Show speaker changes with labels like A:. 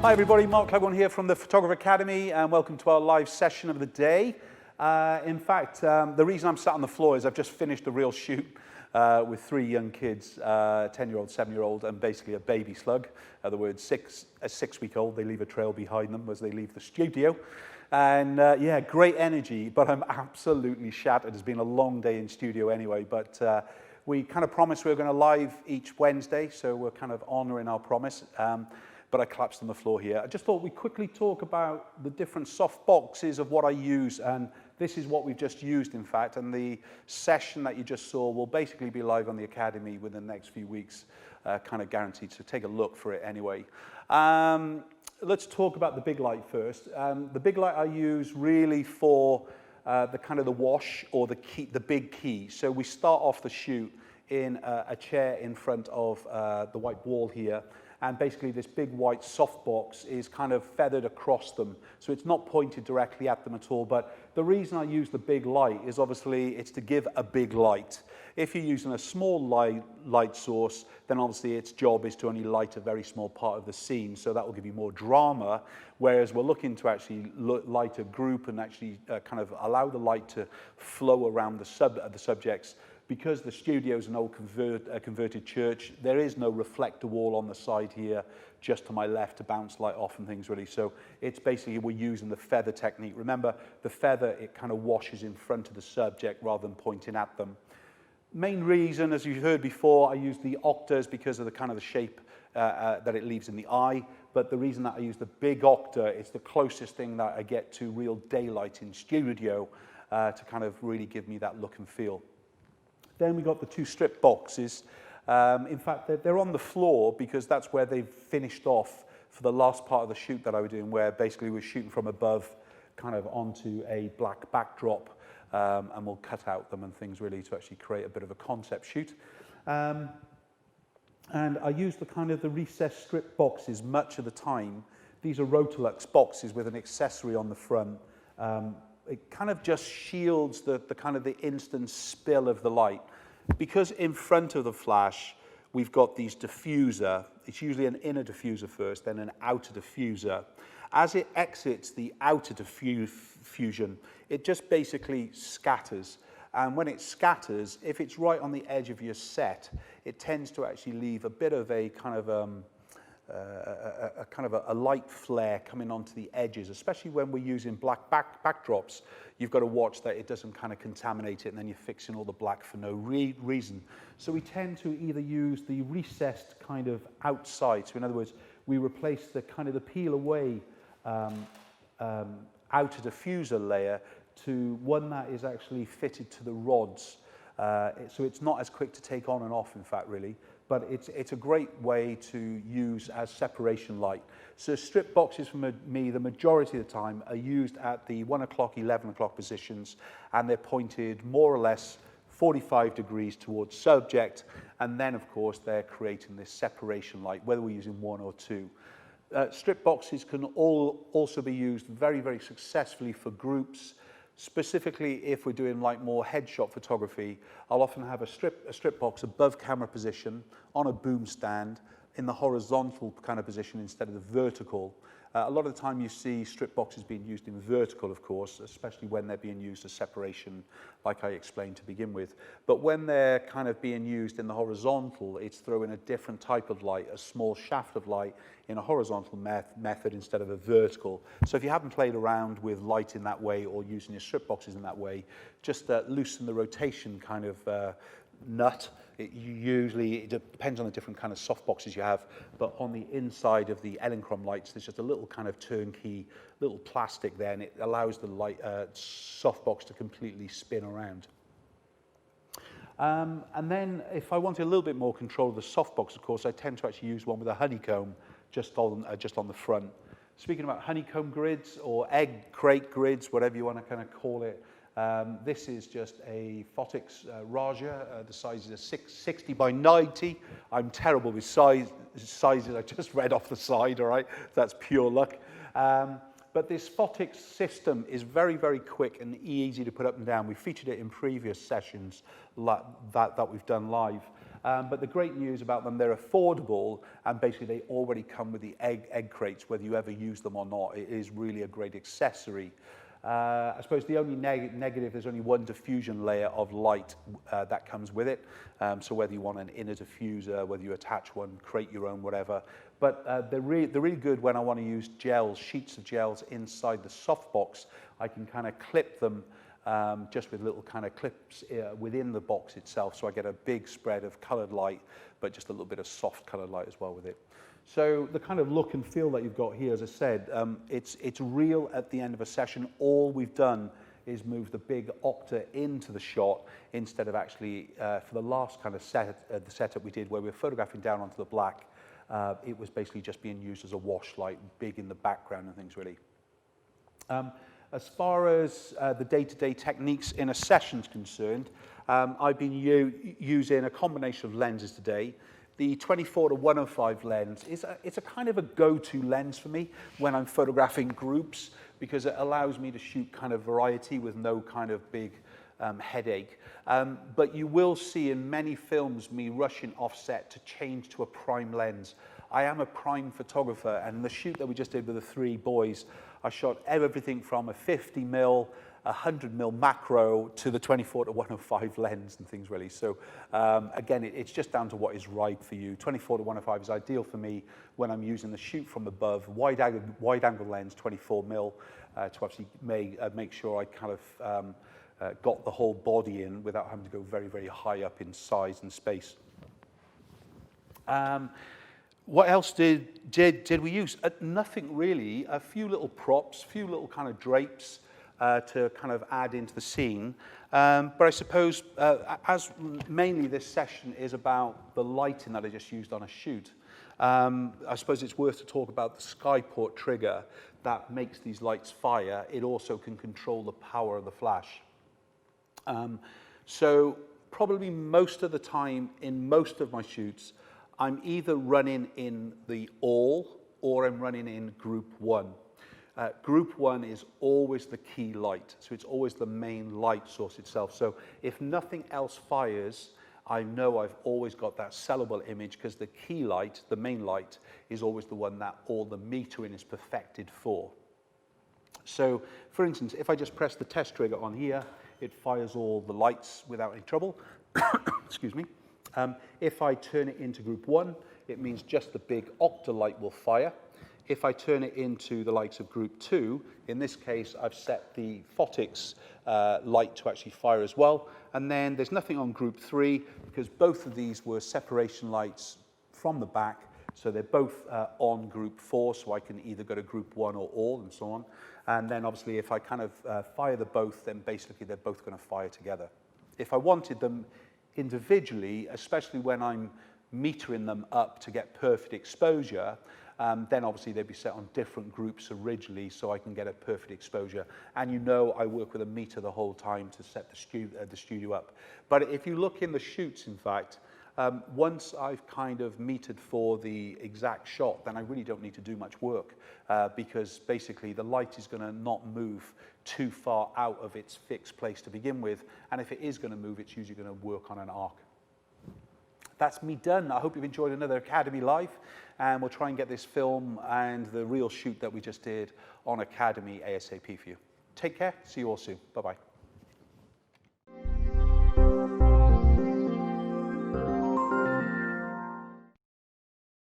A: Hi everybody, Mark Cleghorn here from the Photographer Academy, and welcome to our live session of the day. In fact, the reason I'm sat on the floor is I've just finished a real shoot with 3 young kids, 10-year-old, 7-year-old, and basically a baby slug. In other words, a 6-week-old. They leave a trail behind them as they leave the studio. And yeah, great energy, but I'm absolutely shattered. It's been a long day in studio anyway, but we kind of promised we were going to live each Wednesday, so we're kind of honouring our promise. But I collapsed on the floor here. I just thought we'd quickly talk about the different soft boxes of what I use, and this is what we've just used, in fact, and the session that you just saw will basically be live on the Academy within the next few weeks, kind of guaranteed, so take a look for it anyway. Let's talk about the big light first. The big light I use really for the kind of the wash or the key, the big key. So we start off the shoot in a chair in front of the white wall here. And basically this big white softbox is kind of feathered across them. So it's not pointed directly at them at all. But the reason I use the big light is obviously it's to give a big light. If you're using a small light source, then obviously its job is to only light a very small part of the scene. So that will give you more drama. Whereas we're looking to actually light a group and actually kind of allow the light to flow around the subjects. Because the studio is an old converted church, there is no reflector wall on the side here, just to my left to bounce light off and things really. So it's basically we're using the feather technique. Remember, the feather, it kind of washes in front of the subject rather than pointing at them. Main reason, as you heard before, I use the octas because of the kind of the shape that it leaves in the eye. But the reason that I use the big octa, it's the closest thing that I get to real daylight in studio to kind of really give me that look and feel. Then we got the 2 strip boxes. In fact, they're on the floor because that's where they've finished off for the last part of the shoot that I was doing, where basically we're shooting from above kind of onto a black backdrop, and we'll cut out them and things really to actually create a bit of a concept shoot. And I use the kind of the recessed strip boxes much of the time. These are Rotolux boxes with an accessory on the front. It kind of just shields the kind of the instant spill of the light. Because in front of the flash, we've got these diffuser. It's usually an inner diffuser first, then an outer diffuser. As it exits the outer diffusion, it just basically scatters. And when it scatters, if it's right on the edge of your set, it tends to actually leave a bit of a kind of a light flare coming onto the edges, especially when we're using black backdrops. You've got to watch that it doesn't kind of contaminate it, and then you're fixing all the black for no reason. So we tend to either use the recessed kind of outside. So in other words, we replace the kind of the peel away outer diffuser layer to one that is actually fitted to the rods. So it's not as quick to take on and off, in fact, really. But it's a great way to use as separation light. So strip boxes for me, the majority of the time, are used at the 1 o'clock, 11 o'clock positions, and they're pointed more or less 45 degrees towards subject, and then, of course, they're creating this separation light, whether we're using 1 or 2. Strip boxes can also be used very, very successfully for groups. Specifically, if we're doing like more headshot photography, I'll often have a strip box above camera position on a boom stand in the horizontal kind of position instead of the vertical. A lot of the time you see strip boxes being used in vertical, of course, especially when they're being used as separation, like I explained to begin with. But when they're kind of being used in the horizontal, it's throwing a different type of light, a small shaft of light in a horizontal method instead of a vertical. So if you haven't played around with light in that way or using your strip boxes in that way, just loosen the rotation kind of nut. It depends on the different kind of soft boxes you have, but on the inside of the Elinchrom lights, there's just a little kind of turnkey, little plastic there, and it allows the light soft box to completely spin around. And then if I wanted a little bit more control of the softbox, of course, I tend to actually use one with a honeycomb just on the front. Speaking about honeycomb grids or egg crate grids, whatever you want to kind of call it, this is just a Photix Raja. The size is a 60 by 90. I'm terrible with sizes. I just read off the side, all right? That's pure luck. But this Photix system is very, very quick and easy to put up and down. We featured it in previous sessions that we've done live. But the great news about them, they're affordable, and basically they already come with the egg crates, whether you ever use them or not. It is really a great accessory. I suppose the only negative, there's only one diffusion layer of light that comes with it. So whether you want an inner diffuser, whether you attach one, create your own, whatever. But they're really good when I want to use gels, sheets of gels inside the softbox. I can kind of clip them just with little kind of clips within the box itself. So I get a big spread of colored light, but just a little bit of soft colored light as well with it. So the kind of look and feel that you've got here, as I said, it's real at the end of a session. All we've done is move the big Octa into the shot instead of actually, for the last kind of the setup we did where we were photographing down onto the black, it was basically just being used as a wash light, big in the background and things really. As far as the day-to-day techniques in a session's concerned, I've been using a combination of lenses today. The 24-105 lens it's a kind of a go-to lens for me when I'm photographing groups, because it allows me to shoot kind of variety with no kind of big headache. But you will see in many films me rushing offset to change to a prime lens. I am a prime photographer, and the shoot that we just did with the 3 boys, I shot everything from a 50mm, 100mm macro to the 24-105 lens and things really. So again, it's just down to what is right for you. 24-105 is ideal for me when I'm using the shoot from above, wide angle lens, 24mm, to actually make sure I kind of got the whole body in without having to go very, very high up in size and space. What else did we use? Nothing really. A few little props, a few little kind of drapes to kind of add into the scene. But I suppose as mainly this session is about the lighting that I just used on a shoot, I suppose it's worth to talk about the Skyport trigger that makes these lights fire. It also can control the power of the flash. So probably most of the time in most of my shoots, I'm either running in the all or I'm running in group 1. Group 1 is always the key light, so it's always the main light source itself. So if nothing else fires, I know I've always got that sellable image, because the key light, the main light, is always the one that all the metering is perfected for. So for instance, if I just press the test trigger on here, it fires all the lights without any trouble. Excuse me. If I turn it into group 1, it means just the big Octa light will fire. If I turn it into the likes of group 2, in this case, I've set the Photix light to actually fire as well. And then there's nothing on group 3, because both of these were separation lights from the back. So they're both on group 4, so I can either go to group 1 or all and so on. And then obviously if I kind of fire the both, then basically they're both going to fire together. If I wanted them individually, especially when I'm metering them up to get perfect exposure, then obviously they'd be set on different groups originally, so I can get a perfect exposure. And you know I work with a meter the whole time to set the studio up. But if you look in the shoots, in fact, once I've kind of metered for the exact shot, then I really don't need to do much work, because basically the light is going to not move too far out of its fixed place to begin with. And if it is going to move, it's usually going to work on an arc. That's me done. I hope you've enjoyed another Academy Live, and we'll try and get this film and the real shoot that we just did on Academy ASAP for you. Take care. See you all soon. Bye-bye.